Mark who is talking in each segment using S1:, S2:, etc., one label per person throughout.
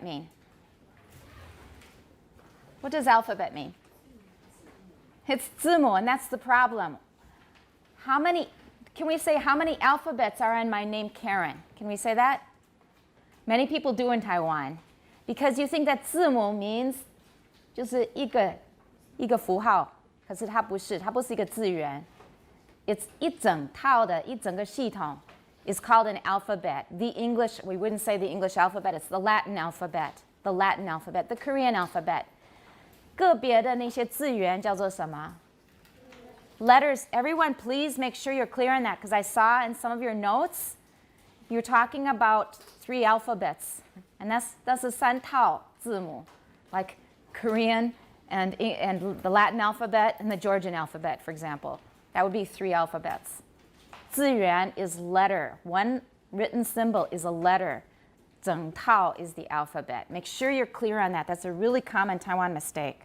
S1: mean? What does alphabet mean? It's 字母, and that's the problem. Can we say how many alphabets are in my name Karen? Can we say that? Many people do in Taiwan. Because you think that 字母 means 就是一个符号，可是它不是一个字元。It's 一整套的一整个系统 is called an alphabet. The English, we wouldn't say the English alphabet, it's the Latin alphabet, the Korean alphabet. 个别的那些字元叫做什么？ Letters. Everyone, please make sure you're clear on that, because I saw in some of your notes, you're talking about 3 alphabets. And that's the 三套字母, like Korean and the Latin alphabet and the Georgian alphabet, for example. That would be 3 alphabets. 字元 is letter. One written symbol is a letter. 整套 is the alphabet. Make sure you're clear on that. That's a really common Taiwan mistake.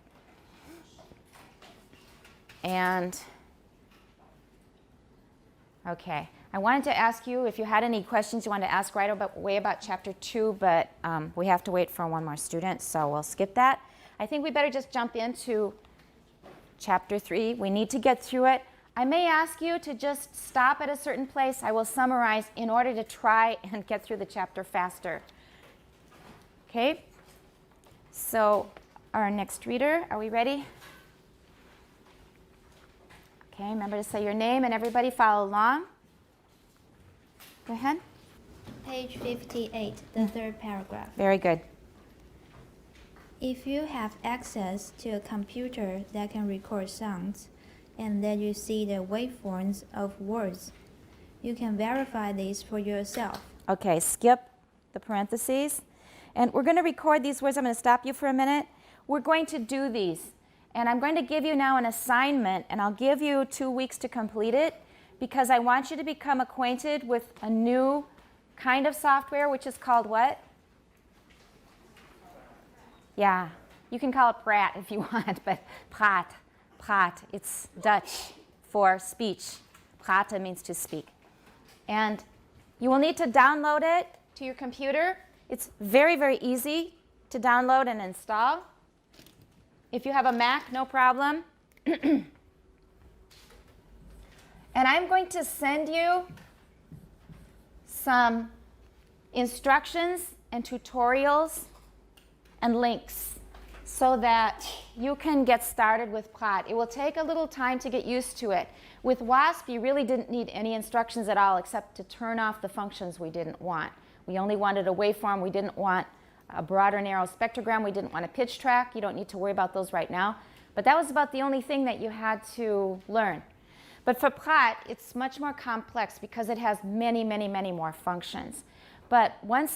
S1: And, okay. I wanted to ask you if you had any questions you wanted to ask right away about Chapter 2, but we have to wait for one more student, so we'll skip that. I think we better just jump into Chapter 3. We need to get through it. I may ask you to just stop at a certain place. I will summarize in order to try and get through the chapter faster. Okay? So our next reader, are we ready? Okay, remember to say your name and everybody follow along. Go ahead.
S2: Page 58, the third paragraph.
S1: Very good.
S2: If you have access to a computer that can record sounds and let you see the waveforms of words, you can verify these for yourself.
S1: Okay, skip the parentheses. And we're going to record these words. I'm going to stop you for a minute. We're going to do these. And I'm going to give you now an assignment, and I'll give you 2 weeks to complete it, because I want you to become acquainted with a new kind of software, which is called what? Yeah, you can call it Praat if you want, but Praat, it's Dutch for speech. Praten means to speak. And you will need to download it to your computer. It's very, very easy to download and install. If you have a Mac, no problem. And I'm going to send you some instructions and tutorials and links so that you can get started with Praat. It will take a little time to get used to it. With WASP, you really didn't need any instructions at all except to turn off the functions we didn't want. We only wanted a waveform. We didn't want a broad or narrow spectrogram. We didn't want a pitch track. You don't need to worry about those right now. But that was about the only thing that you had to learn. But for Praat, it's much more complex because it has many, many, many more functions. But and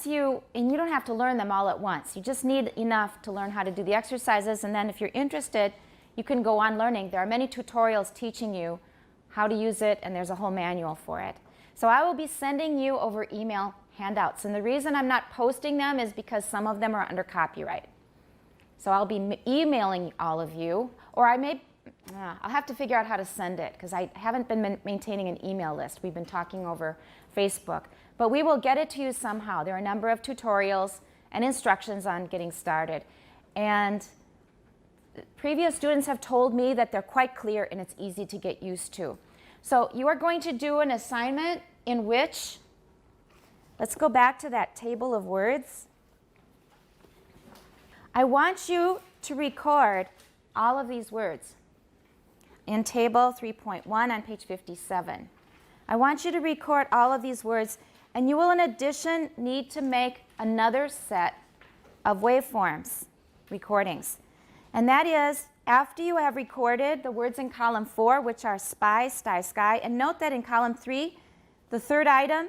S1: you don't have to learn them all at once. You just need enough to learn how to do the exercises. And then if you're interested, you can go on learning. There are many tutorials teaching you how to use it, and there's a whole manual for it. So I will be sending you over email handouts. And the reason I'm not posting them is because some of them are under copyright. So I'll be emailing all of you, or I'll have to figure out how to send it because I haven't been maintaining an email list. We've been talking over Facebook. But we will get it to you somehow. There are a number of tutorials and instructions on getting started. And previous students have told me that they're quite clear and it's easy to get used to. So you are going to do an assignment in which, let's go back to that table of words. I want you to record all of these words in table 3.1 on page 57. I want you to record all of these words, and you will in addition need to make another set of waveforms recordings. And that is, after you have recorded the words in column 4, which are spy, sty, sky, and note that in column 3, the third item,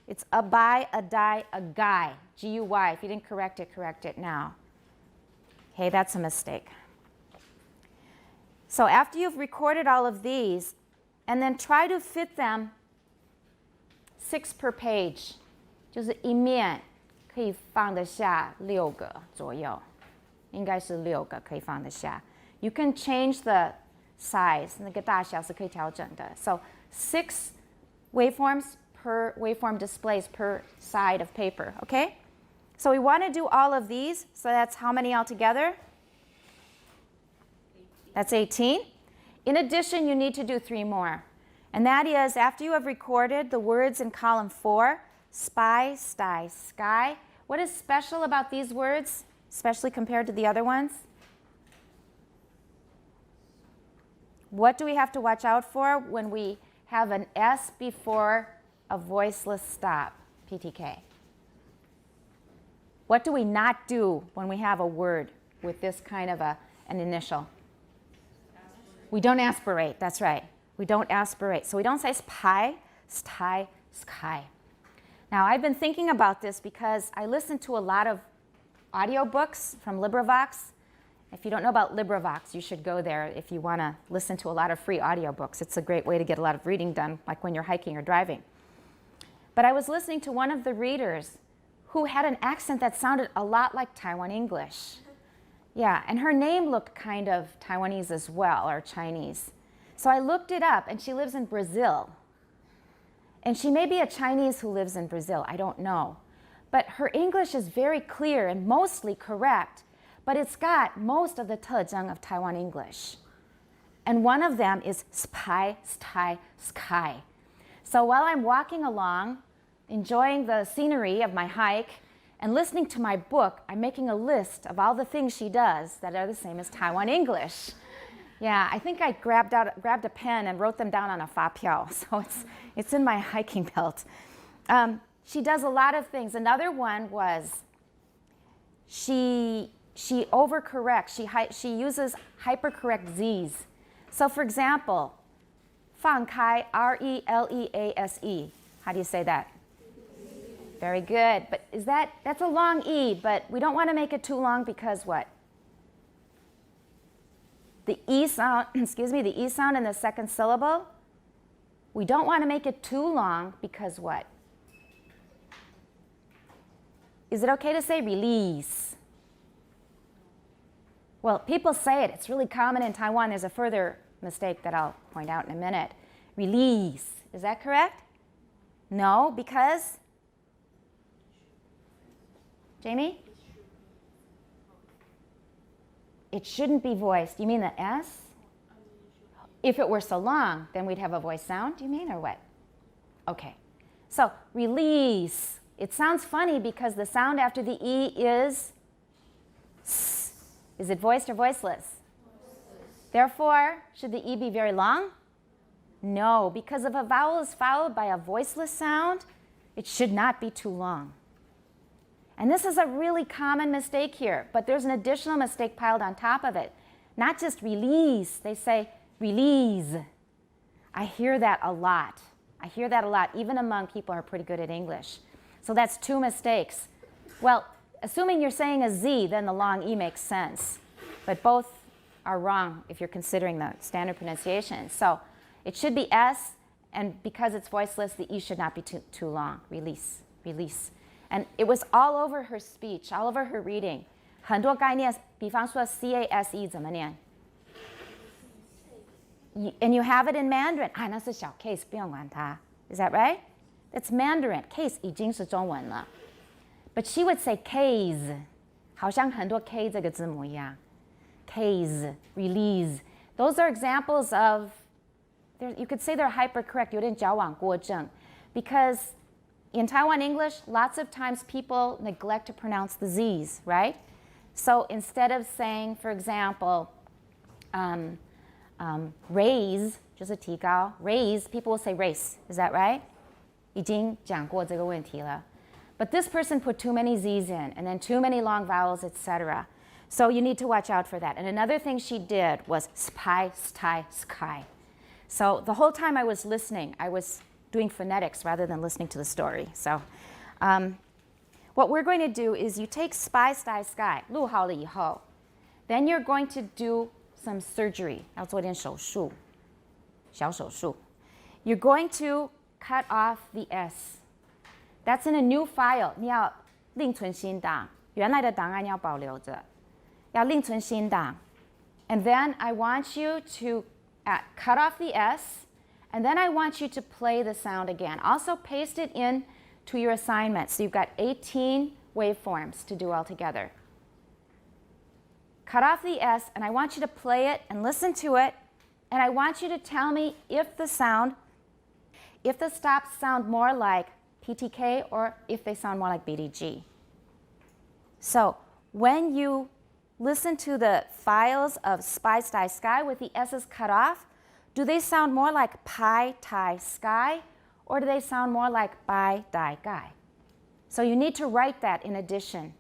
S1: it's a buy, a die, a guy, G-U-Y. If you didn't correct it now. Okay, that's a mistake. So after you've recorded all of these, and then try to fit them 6 per page. 就是一面可以放得下6个左右，应该是6个可以放得下。You can change the size, 那个大小是可以调整的。So 6 waveforms per waveform displays per side of paper, okay? So we want to do all of these. So that's how many altogether? That's 18. In addition, you need to do 3 more. And that is, after you have recorded the words in column 4, spy, sty, sky, what is special about these words, especially compared to the other ones? What do we have to watch out for when we have an S before a voiceless stop, PTK? What do we not do when we have a word with this kind of an initial? We don't aspirate, that's right. We don't aspirate. So we don't say spy, sty, sky. Now, I've been thinking about this because I listen to a lot of audiobooks from LibriVox. If you don't know about LibriVox, you should go there if you want to listen to a lot of free audiobooks. It's a great way to get a lot of reading done, like when you're hiking or driving. But I was listening to one of the readers who had an accent that sounded a lot like Taiwan English. Yeah, and her name looked kind of Taiwanese as well, or Chinese. So I looked it up, and she lives in Brazil. And she may be a Chinese who lives in Brazil, I don't know. But her English is very clear and mostly correct, but it's got most of the 特征 of Taiwan English. And one of them is spy, sty, sky. So while I'm walking along, enjoying the scenery of my hike, and listening to my book, I'm making a list of all the things she does that are the same as Taiwan English. Yeah, I think I grabbed a pen and wrote them down on a fa piao, so it's in my hiking belt. She does a lot of things. Another one was she overcorrects. She uses hypercorrect Z's. So for example, 放开, R-E-L-E-A-S-E. How do you say that? Very good. But that's a long E, but we don't want to make it too long because what? The E sound, the E sound in the second syllable, we don't want to make it too long because what? Is it okay to say release? Well, people say it. It's really common in Taiwan. There's a further mistake that I'll point out in a minute. Release. Is that correct? No, because? Jamie? It shouldn't be voiced. You mean the S? If it were so long, then we'd have a voice sound, do you mean, or what? Okay. So, release. It sounds funny because the sound after the E is S. Is it voiced or voiceless? Therefore, should the E be very long? No, because if a vowel is followed by a voiceless sound, it should not be too long. And this is a really common mistake here, but there's an additional mistake piled on top of it. Not just release, they say release. I hear that a lot. I hear that a lot, even among people who are pretty good at English. So that's 2 mistakes. Well, assuming you're saying a Z, then the long E makes sense. But both are wrong if you're considering the standard pronunciation. So it should be S, and because it's voiceless, the E should not be too long. Release, release. And it was all over her speech, all over her reading. 很多概念，比方说 CASE 怎么念？ And you have it in Mandarin. 啊，那是小 case， 不用管它。Is that right? That's Mandarin. Case 已经是中文了。But she would say case， 好像很多 K 这个字母一样。Case, release. Those are examples of, you could say they're hypercorrect, 有点矫枉过正. Because in Taiwan English, lots of times people neglect to pronounce the Z's, right? So instead of saying, for example, raise, 就是提高, raise, people will say race. Is that right? 已经讲过这个问题了. But this person put too many Z's in, and then too many long vowels, etc. So you need to watch out for that. And another thing she did was spy, sty, sky. So the whole time I was listening, I was doing phonetics rather than listening to the story. So what we're going to do is you take spy, sty, sky, 录好了以后, then you're going to do some surgery. 要做点手术, 小手术. You're going to cut off the S. That's in a new file. 你要另存新档，原来的档案要保留着，要另存新档。And then I want you to cut off the S, and then I want you to play the sound again. Also paste it in to your assignment. So you've got 18 waveforms to do all together. Cut off the S, and I want you to play it and listen to it, and I want you to tell me if the stops sound more like PTK or if they sound more like BDG. So when you listen to the files of Spy, Sty, Sky with the S's cut off, do they sound more like Pi, Tai, Sky, or do they sound more like Bai, Dai, Gai? So you need to write that in addition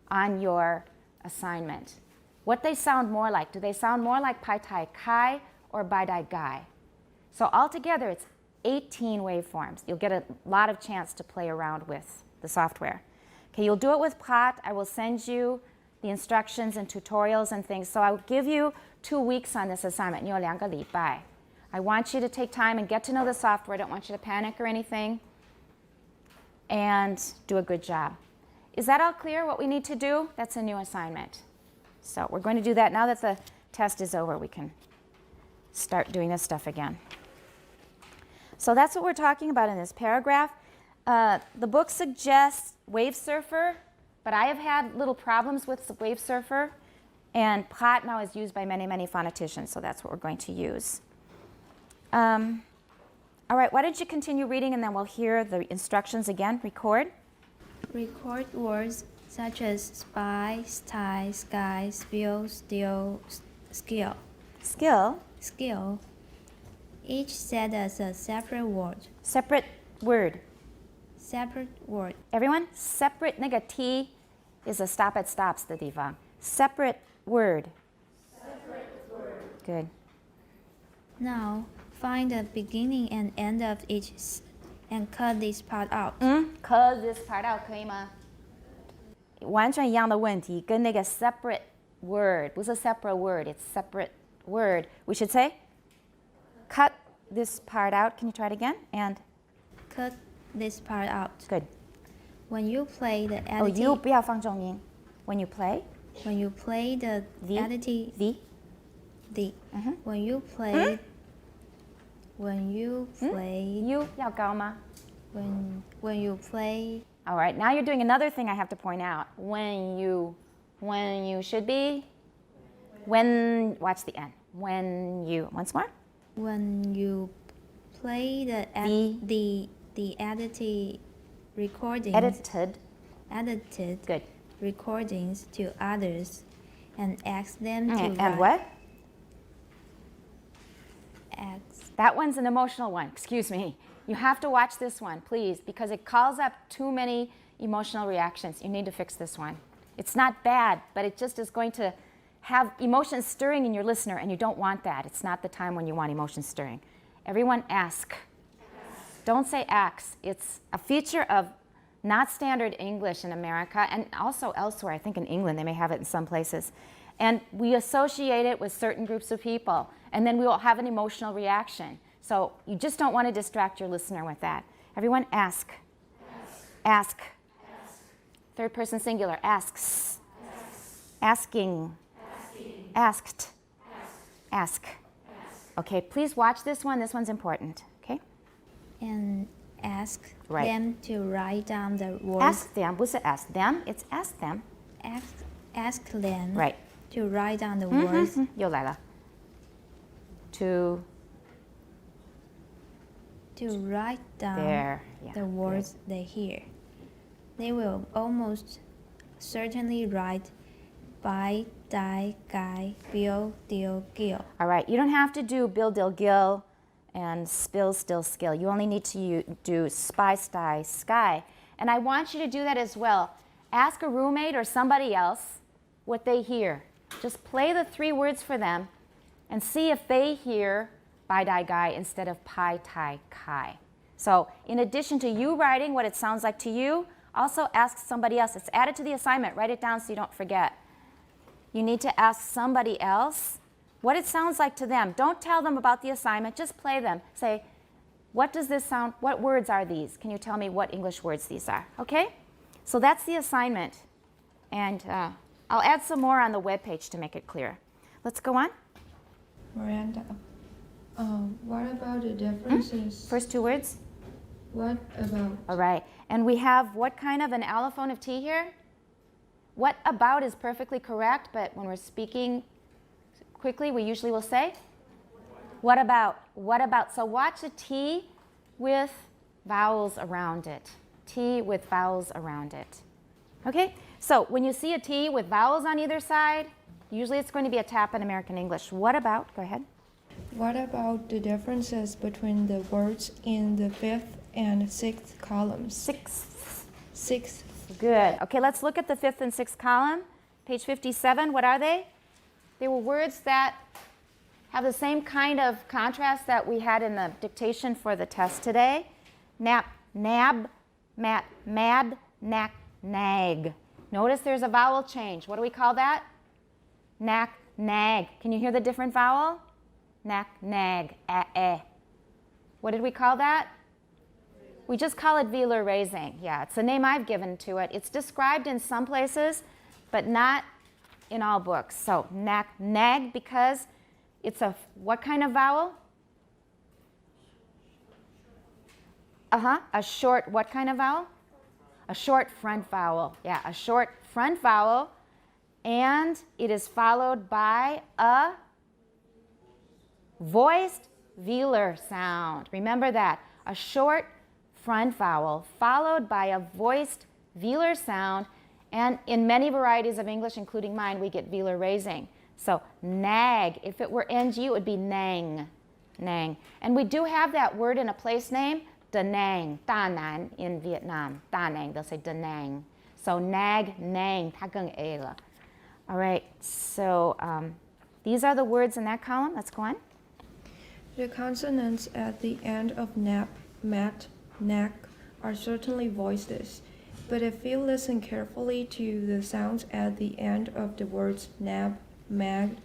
S1: on your assignment. What they sound more like. Do they sound more like Pai, Tai, Kai or Bai, Dai, Gai? So altogether, it's 18 waveforms. You'll get a lot of chance to play around with the software. Okay, you'll do it with Plot. I will send you the instructions and tutorials and things. So I will give you 2 weeks on this assignment. 你有2个礼拜. I want you to take time and get to know the software. I don't want you to panic or anything. And do a good job. Is that all clear, what we need to do? That's a new assignment. So we're going to do that. Now that the test is over, we can start doing this stuff again. So that's what we're talking about in this paragraph. The book suggests Wave Surfer, but I have had little problems with Wave Surfer, and Plot now is used by many, many phoneticians, so that's what we're going to use. All right, why don't you continue reading, and then we'll hear the instructions again. Record.
S2: Record words such as spy, sty, sky, spill, steal, skill.
S1: Skill.
S2: Skill. Each said as a separate word.
S1: Separate word.
S2: Separate word.
S1: Everyone, separate 那个 T is a stop at stops 的地方. Separate word.
S2: Separate word.
S1: Good.
S2: Now, find the beginning and end of each and cut this part out.
S1: Cut this part out 可以吗？完全一样的问题，跟那个 separate word 不是 separate word, it's separate word. We should say, cut this part out. Can you try it again? And
S2: cut this part out.
S1: Good.
S2: When you play the
S1: Oh,
S2: additive,
S1: you 不要放重音. When you play
S2: when you play the
S1: the
S2: additive,
S1: the
S2: when you play, when you play,
S1: you 要高吗?
S2: when you play.
S1: All right, now you're doing another thing I have to point out. When you should be, when, watch the end. When you, once more.
S2: When you play the edited recordings, edited
S1: Good.
S2: recordings to others, and ask them to
S1: And
S2: write.
S1: what?
S2: Ask.
S1: That one's an emotional one. Excuse me. You have to watch this one, please, because it calls up too many emotional reactions. You need to fix this one. It's not bad, but it just is going to have emotions stirring in your listener, and you don't want that. It's not the time when you want emotions stirring. Everyone ask. Don't say ax. It's a feature of not standard English in America and also elsewhere. I think in England they may have it in some places. And we associate it with certain groups of people, and then we will have an emotional reaction. So you just don't want to distract your listener with that. Everyone ask. Ask. Third person singular, asks. Asking. Asked. Ask. Okay, please watch this one. This one's important. Okay?
S2: And ask
S1: Right.
S2: them to write down the words.
S1: Ask them. 不是 ask them, it's ask them.
S2: Ask them
S1: Right.
S2: to write down the words.
S1: 又来了. To
S2: write down
S1: there. Yeah,
S2: the words they hear. They will almost certainly write by, die, guy, bill, deal, gill.
S1: All right, you don't have to do Bill, Dill, Gill and Spill, Still, Skill. You only need to do Spy, Sty, Sky. And I want you to do that as well. Ask a roommate or somebody else what they hear. Just play the 3 words for them and see if they hear Bai, Dai, Guy instead of Pi, Tai, Kai. So in addition to you writing what it sounds like to you, also ask somebody else. It's added to the assignment. Write it down so you don't forget. You need to ask somebody else what it sounds like to them. Don't tell them about the assignment. Just play them. Say, what does this sound? What words are these? Can you tell me what English words these are? Okay? So that's the assignment. And I'll add some more on the webpage to make it clear. Let's go on.
S3: Miranda, what about the differences?
S1: First 2 words.
S3: What about?
S1: All right. And we have what kind of an allophone of T here? What about is perfectly correct, but when we're speaking quickly, we usually will say, what about? What about? So watch a T with vowels around it. T with vowels around it. Okay? So when you see a T with vowels on either side, usually it's going to be a tap in American English. What about? Go ahead.
S3: What about the differences between the words in the 5th and 6th columns? Sixth.
S1: Good. Okay, let's look at the 5th and 6th column. Page 57, what are they? They were words that have the same kind of contrast that we had in the dictation for the test today. Nap, nab, mat, mad, knack, nag. Notice there's a vowel change. What do we call that? Knack, nag. Can you hear the different vowel? Knack, nag, eh. What did we call that? We just call it velar raising. Yeah, it's the name I've given to it. It's described in some places, but not in all books. So knack, nag, because it's a what kind of vowel? A short what kind of vowel? A short front vowel. Yeah, a short front vowel. And it is followed by a voiced velar sound. Remember that. A short front vowel followed by a voiced velar sound. And in many varieties of English, including mine, we get velar raising. So nag, if it were ng, it would be nang. Nang. And we do have that word in a place name, Da Nang, Da Nan in Vietnam. Da Nang, they'll say Da Nang. So nag, nang, ta gung a la. All right, so these are the words in that column. Let's go on.
S3: The consonants at the end of nap, mat, knack are certainly voiceless, but if you listen carefully to the sounds at the end of the words nab, mag,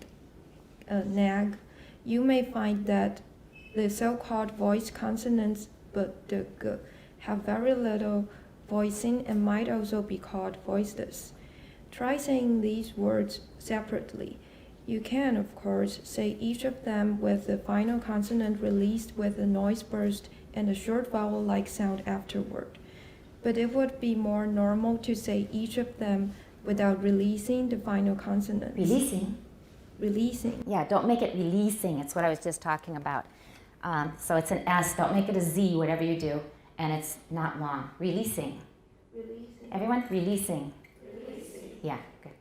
S3: nag, you may find that the so-called voiced consonants but the g have very little voicing and might also be called voiceless. Try saying these words separately. You can, of course, say each of them with the final consonant released with a noise burst and a short vowel-like sound afterward. But it would be more normal to say each of them without releasing the final consonant. Releasing.
S1: Yeah, don't make it releasing. It's what I was just talking about. So it's an S. Don't make it a Z, whatever you do. And it's not long. Releasing. Everyone? Releasing. Yeah, good.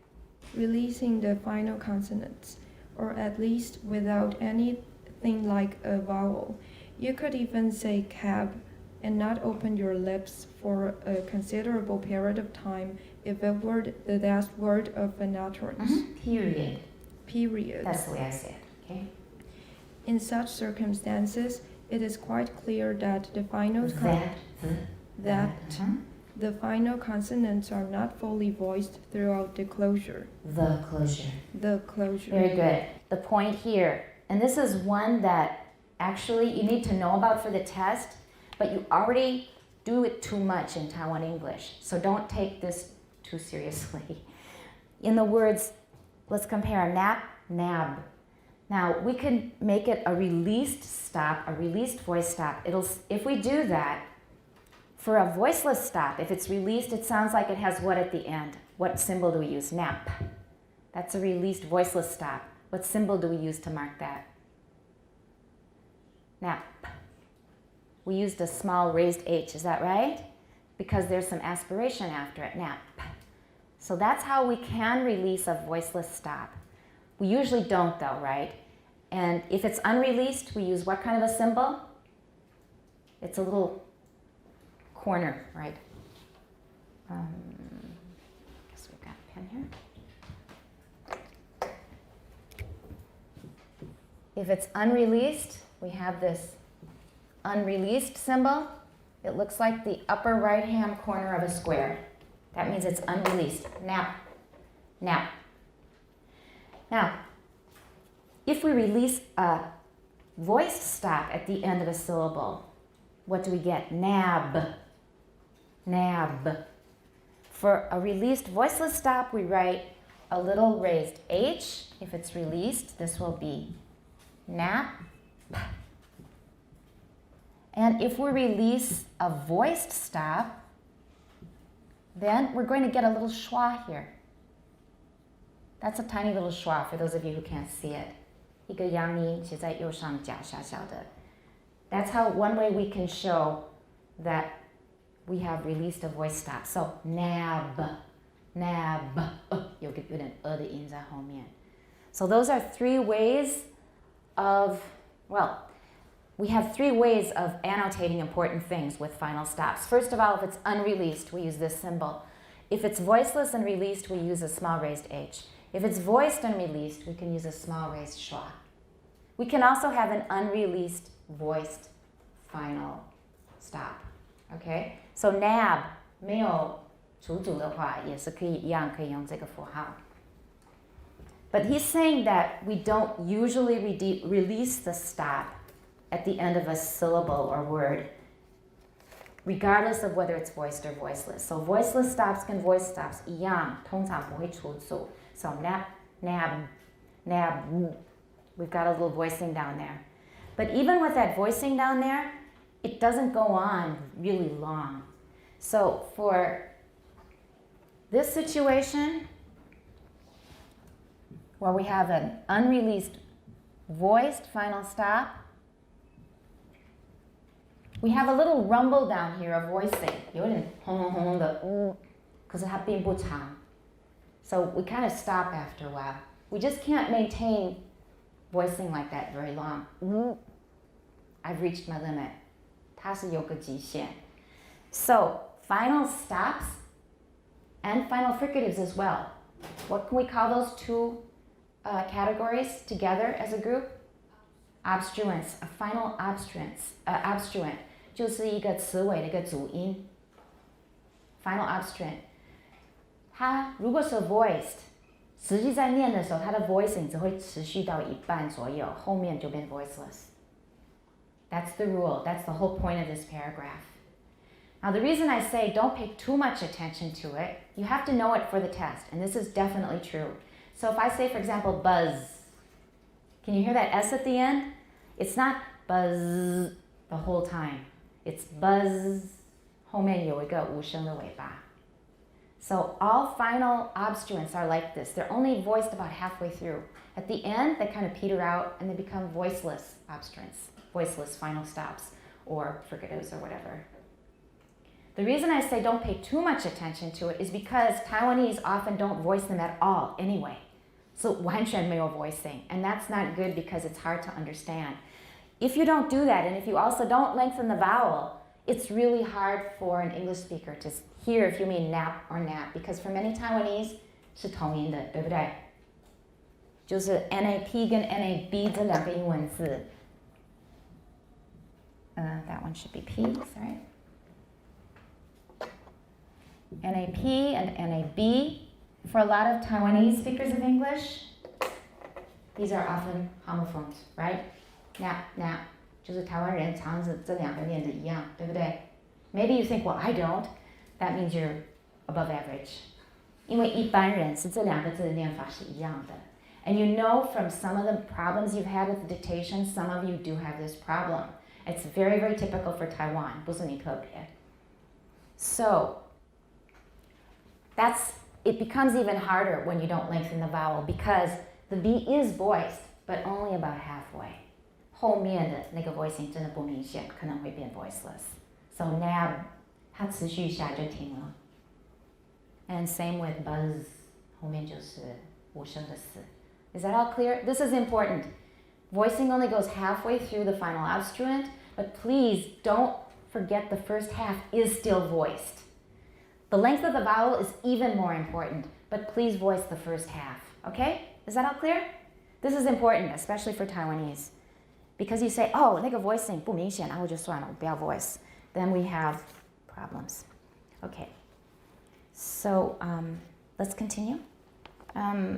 S3: Releasing the final consonants, or at least without anything like a vowel. You could even say cab and not open your lips for a considerable period of time if it were the last word of an utterance. Period.
S1: That's the way I say it, okay?
S3: In such circumstances, it is quite clear that the final the final consonants are not fully voiced throughout the closure.
S1: The closure.
S3: Very
S1: good. The point here, and this is one that actually you need to know about for the test, but you already do it too much in Taiwan English, so don't take this too seriously. In the words, let's compare nap, nab. Now, we can make it a released stop, a released voice stop. If we do that, for a voiceless stop, if it's released, it sounds like it has what at the end? What symbol do we use? Nap. That's a released voiceless stop. What symbol do we use to mark that? Nap. We used a small raised H, is that right? Because there's some aspiration after it, nap. So that's how we can release a voiceless stop. We usually don't though, right? And if it's unreleased, we use what kind of a symbol? It's a little corner, right? Guess we've got a pen here. If it's unreleased, we have this unreleased symbol. It looks like the upper right-hand corner of a square. That means it's unreleased. Nap. Nap. Now, if we release a voiced stop at the end of a syllable, what do we get? Nab. Nab. For a released voiceless stop, we write a little raised H. If it's released, this will be nap. And if we release a voiced stop, then we're going to get a little schwa here. That's a tiny little schwa for those of you who can't see it. 一个阳音写在右上角小小的。That's how one way we can show that we have released a voice stop. So nab, nab, 有点的音在后面。So those are 3 ways of, well, we have 3 ways of annotating important things with final stops. First of all, if it's unreleased, we use this symbol. If it's voiceless and released, we use a small raised H. If it's voiced and released, we can use a small raised schwa. We can also have an unreleased voiced final stop. Okay? So nab 没有主组的话，也是可以一样可以用这个符号。But he's saying that we don't usually release the stop at the end of a syllable or word, regardless of whether it's voiced or voiceless. So voiceless stops 跟 voice stops 一样，通常不会出组。So nab, nab, nab, we've got a little voicing down there. But even with that voicing down there, it doesn't go on really long. So for this situation, where we have an unreleased voiced final stop, we have a little rumble down here of voicing. 有点轰隆轰隆的，可是它并不长。So we kind of stop after a while. We just can't maintain voicing like that very long. I've reached my limit. 它是有个极限。So final stops and final fricatives as well. What can we call those 2 categories together as a group? Obstruents. A final obstruent 就是一个词尾的一个主音。Final obstruent. 它如果是 voiced， 实际在念的时候，它的 voicing 只会持续到一半左右，后面就变 voiceless. That's the rule. That's the whole point of this paragraph. Now, the reason I say don't pay too much attention to it, you have to know it for the test, and this is definitely true. So if I say, for example, buzz, can you hear that S at the end? It's not buzz the whole time. It's buzz, 后面有一个无声的尾巴. So all final obstruents are like this. They're only voiced about halfway through. At the end, they kind of peter out and they become voiceless obstruents, voiceless final stops, or fricatives or whatever. The reason I say don't pay too much attention to it is because Taiwanese often don't voice them at all anyway. So 完全没有 voicing, and that's not good because it's hard to understand. If you don't do that, and if you also don't lengthen the vowel, it's really hard for an English speaker to hear if you mean nap or nap, because for many Taiwanese 是同音的，对不对？就是 NAP 跟 NAB 这两个英文字。That one should be P, sorry. NAP and NAB. For a lot of Taiwanese speakers of English, these are often homophones, right? Nap, nap. 就是台湾人常常这两个念的一样，对不对？ Maybe you think, well, I don't. That means you're above average. 因为一般人是这两个字的念法是一样的。And you know from some of the problems you've had with the dictation, some of you do have this problem. It's very, very typical for Taiwan. 不是你特别。So, it becomes even harder when you don't lengthen the vowel because the B is voiced, but only about halfway. 后面的那个 voicing 真的不明显，可能会变 voiceless. So nab, 它持续一下就停了。And same with buzz, 后面就是无声的死。Is that all clear? This is important. Voicing only goes halfway through the final obstruent, but please don't forget the first half is still voiced. The length of the vowel is even more important, but please voice the first half, okay? Is that all clear? This is important, especially for Taiwanese. Because you say, oh, 那个 voicing 不明显，然后就算了，我不要 voice. Then we have problems. Okay. So let's continue.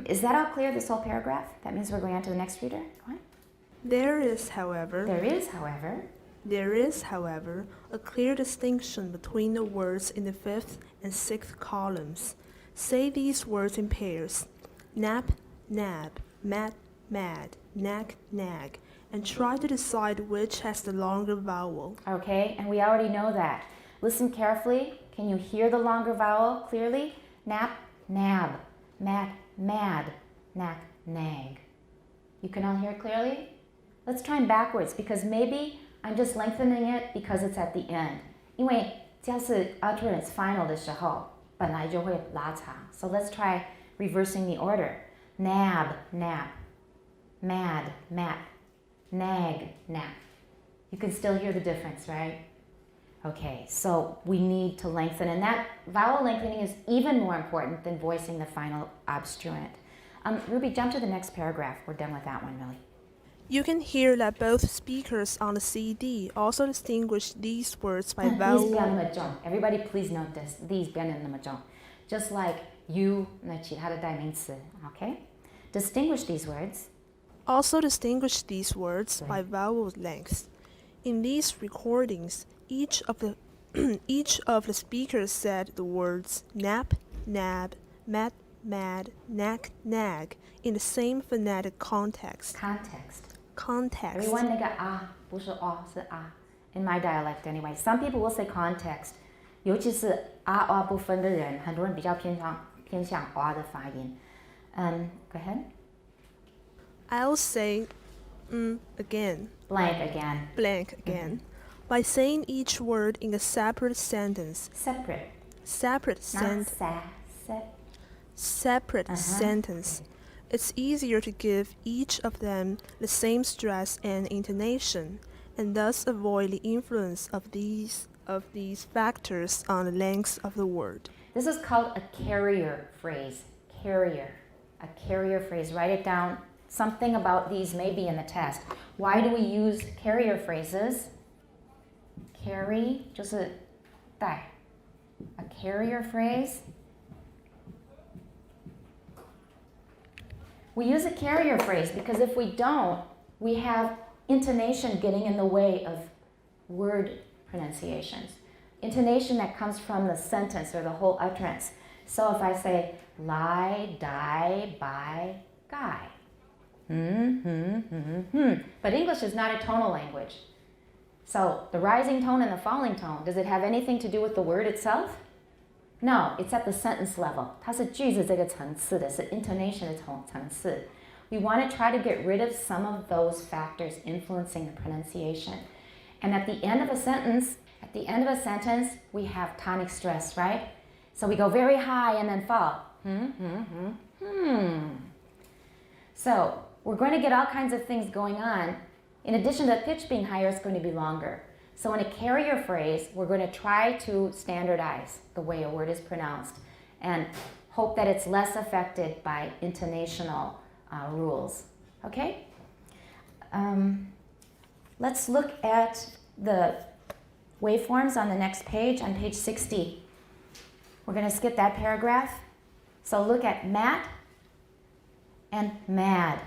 S1: Is that all clear, this whole paragraph? That means we're going on to the next reader. Go on.
S4: There is, however, a clear distinction between the words in the 5th and 6th columns. Say these words in pairs: nap, nab, mat, mad, nag, nag, and try to decide which has the longer vowel.
S1: Okay, and we already know that. Listen carefully. Can you hear the longer vowel clearly? Nap, nab, mat, mad, knack, nag. You can all hear clearly? Let's try them backwards because maybe I'm just lengthening it because it's at the end. 因为这样是 utterance final 的时候，本来就会拉长。So let's try reversing the order. Nab, nap. Mad, map. Nag, nap. You can still hear the difference, right? Okay, so we need to lengthen, and that vowel lengthening is even more important than voicing the final obstruent. Ruby, jump to the next paragraph. We're done with that one, really.
S4: You can hear that both speakers on the CD also distinguish these words by vowel.
S1: These 不要那么重. Everybody please note this. These 不要那么重. Just like you 那其他的代名词, okay? Distinguish these words.
S4: Also distinguish these words by vowel length. In these recordings, each of the speakers said the words nap, nab, mat, mad, knack, nag in the same phonetic context. Context.
S1: Everyone 那个啊不是哦是啊 in my dialect anyway. Some people will say context. 尤其是啊不分的人，很多人比较偏向啊的发音。Go ahead.
S4: I'll say again.
S1: Blank again.
S4: Blank again. By saying each word in a separate sentence.
S1: Separate.
S4: Separate sentence. It's easier to give each of them the same stress and intonation, and thus avoid the influence of these factors on the length of the word.
S1: This is called a carrier phrase. Carrier. A carrier phrase. Write it down. Something about these may be in the test. Why do we use carrier phrases? Carry 就是带. A carrier phrase. We use a carrier phrase because if we don't, we have intonation getting in the way of word pronunciations. Intonation that comes from the sentence or the whole utterance. So if I say lie, die, buy, guy. But English is not a tonal language. So the rising tone and the falling tone, does it have anything to do with the word itself? No, it's at the sentence level. 它是句子这个层次的，是 intonation 的层次。We want to try to get rid of some of those factors influencing the pronunciation. And at the end of a sentence, we have tonic stress, right? So we go very high and then fall. So we're going to get all kinds of things going on. In addition to the pitch being higher, it's going to be longer. So in a carrier phrase, we're going to try to standardize the way a word is pronounced and hope that it's less affected by intonational rules. Okay? Let's look at the waveforms on the next page, on page 60. We're going to skip that paragraph. So look at mat and mad.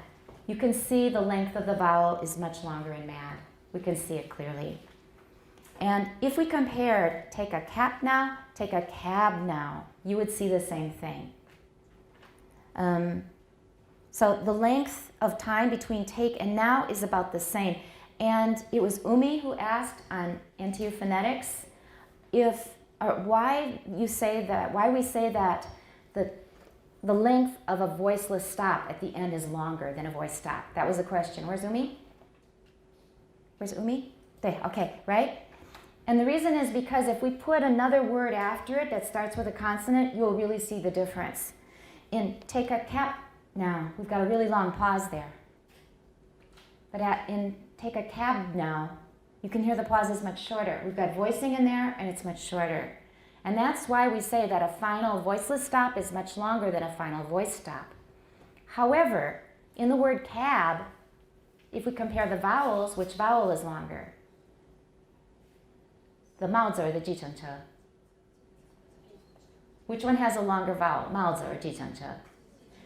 S1: You can see the length of the vowel is much longer in mad. We can see it clearly. And if we compared, take a cap now, take a cab now, you would see the same thing. So the length of time between take and now is about the same. And it was Umi who asked on NTU Phonetics why we say that the length of a voiceless stop at the end is longer than a voice stop. That was the question. Where's Umi? There, okay, right? And the reason is because if we put another word after it that starts with a consonant, you'll really see the difference. In take a cap now, we've got a really long pause there. But in take a cab now, you can hear the pause is much shorter. We've got voicing in there and it's much shorter. And that's why we say that a final voiceless stop is much longer than a final voice stop. However, in the word cab, if we compare the vowels, which vowel is longer? The 帽子 or the 计程车? Which one has a longer vowel, 帽子 or 计程车?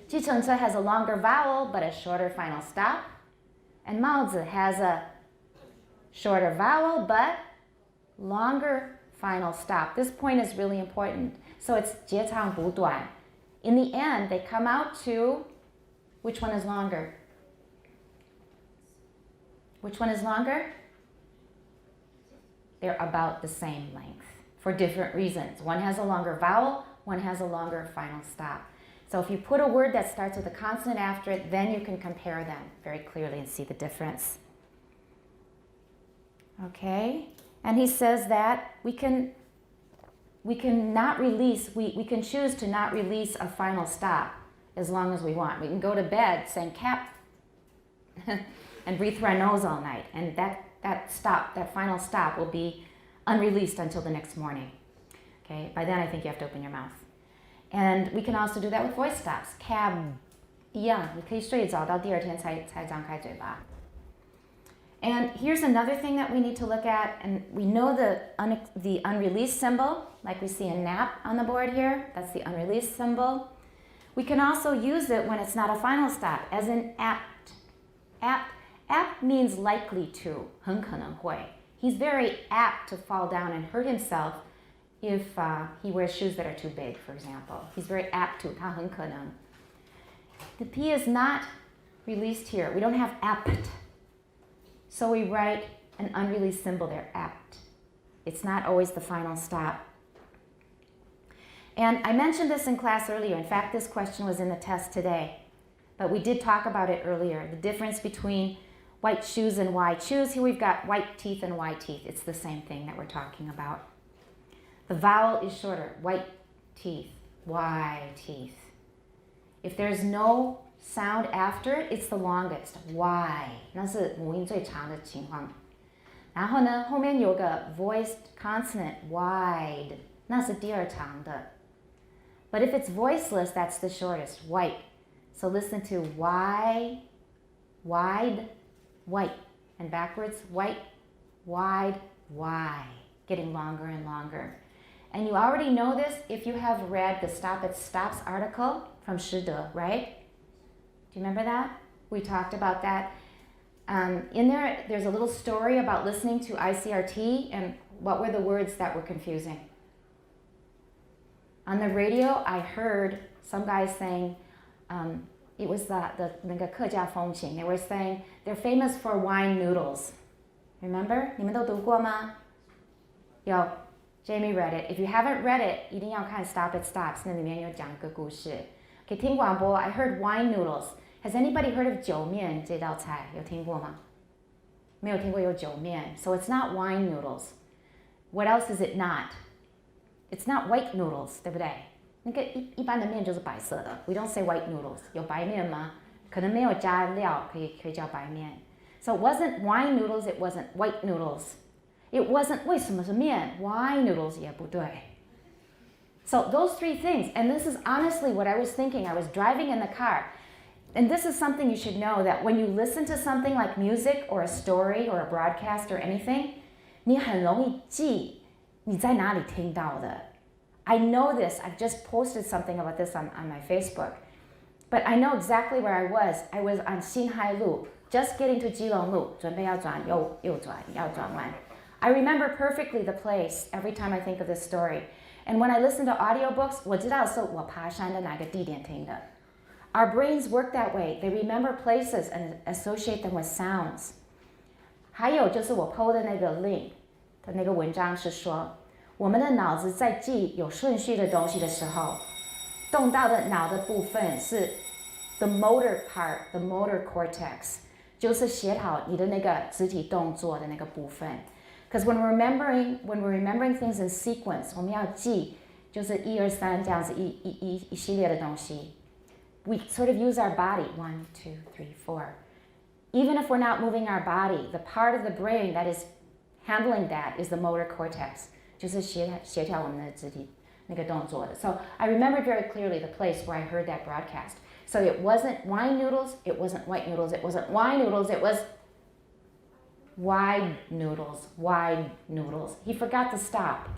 S1: 计程车 has a longer vowel but a shorter final stop. And 帽子 has a shorter vowel but longer final stop. This point is really important. So it's 截长补短. In the end, they come out to, which one is longer? Which one is longer? They're about the same length for different reasons. One has a longer vowel, one has a longer final stop. So if you put a word that starts with a consonant after it, then you can compare them very clearly and see the difference. Okay, and he says that we can choose to not release a final stop as long as we want. We can go to bed saying cap and breathe through our nose all night, and that final stop will be unreleased until the next morning. Okay, by then I think you have to open your mouth. And we can also do that with voice stops. Cab 一样，你可以睡着到第二天才张开嘴巴。And here's another thing that we need to look at, and we know the unreleased symbol, like we see a nap on the board here. That's the unreleased symbol. We can also use it when it's not a final stop, as in apt. Apt means likely to, 很可能会. He's very apt to fall down and hurt himself if he wears shoes that are too big, for example. He's very apt to, 他很可能. The P is not released here. We don't have apt. So we write an unreleased symbol there, apt. It's not always the final stop. And I mentioned this in class earlier. In fact, this question was in the test today. But we did talk about it earlier, the difference between white shoes and wide shoes. Here we've got white teeth and wide teeth. It's the same thing that we're talking about. The vowel is shorter, white teeth, wide teeth. If there's no sound after it, it's the longest, wide. 那是母音最长的情况。然后呢，后面有个 voiced consonant, wide. 那是第二长的。But if it's voiceless, that's the shortest, white. So listen to Y, wide, white. And backwards, white, wide, Y. Getting longer and longer. And you already know this if you have read the Stop It Stops article from Shide, right? Do you remember that? We talked about that. In there, there's a little story about listening to ICRT and what were the words that were confusing. On the radio, I heard some guys saying, it was the 那个客家风情. They were saying they're famous for wine noodles. Remember? 你们都读过吗？有 Jamie read it. If you haven't read it, 一定要看 Stop It Stops. 那里面有讲个故事。Okay, 听广播 I heard wine noodles. Has anybody heard of 酒面这道菜？有听过吗？没有听过有酒面。So it's not wine noodles. What else is it not? It's not white noodles, 对不对？那个一般的面就是白色的。We don't say white noodles. 有白面吗？可能没有加料，可以叫白面。So it wasn't wine noodles. It wasn't white noodles. It wasn't 为什么是面 ？Why noodles 也不对。So those three things, and this is honestly what I was thinking. I was driving in the car, and this is something you should know that when you listen to something like music or a story or a broadcast or anything, 你很容易记你在哪里听到的。I know this. I've just posted something about this on my Facebook. But I know exactly where I was. I was on 辛亥路, just getting to 基隆路, 准备要转右转, 要转弯. I remember perfectly the place every time I think of this story. And when I listen to audiobooks, 我知道是我爬山的哪个地点听的. Our brains work that way. They remember places and associate them with sounds. 还有就是我 po 的那个 link 的那个文章是说，我们的脑子在记有顺序的东西的时候，动到的脑的部分是 the motor part, the motor cortex, 就是协调你的那个肢体动作的那个部分。Because when we're remembering things in sequence, 我们要记就是1、2、3这样子一系列的东西。We sort of use our body, 1, 2, 3, 4. Even if we're not moving our body, the part of the brain that is handling that is the motor cortex, 就是协调我们的肢体那个动作的。So I remember very clearly the place where I heard that broadcast. So it wasn't wine noodles, it wasn't white noodles, it wasn't wine noodles, it was wide noodles, wide noodles. He forgot to stop.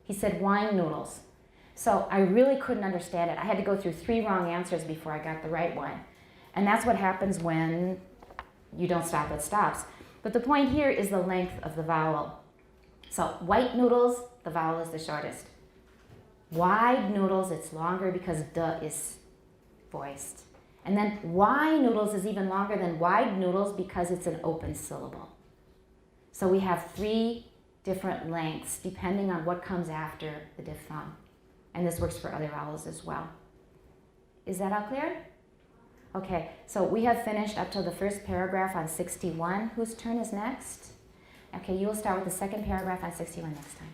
S1: He said wine noodles. So I really couldn't understand it. I had to go through 3 wrong answers before I got the right one. And that's what happens when you don't stop at stops. But the point here is the length of the vowel. So white noodles, the vowel is the shortest. Wide noodles, it's longer because duh is voiced. And then wine noodles is even longer than wide noodles because it's an open syllable. So we have 3 different lengths depending on what comes after the diphthong. And this works for other vowels as well. Is that all clear? Okay, so we have finished up till the first paragraph on 61. Whose turn is next? Okay, you will start with the second paragraph on 61 next time.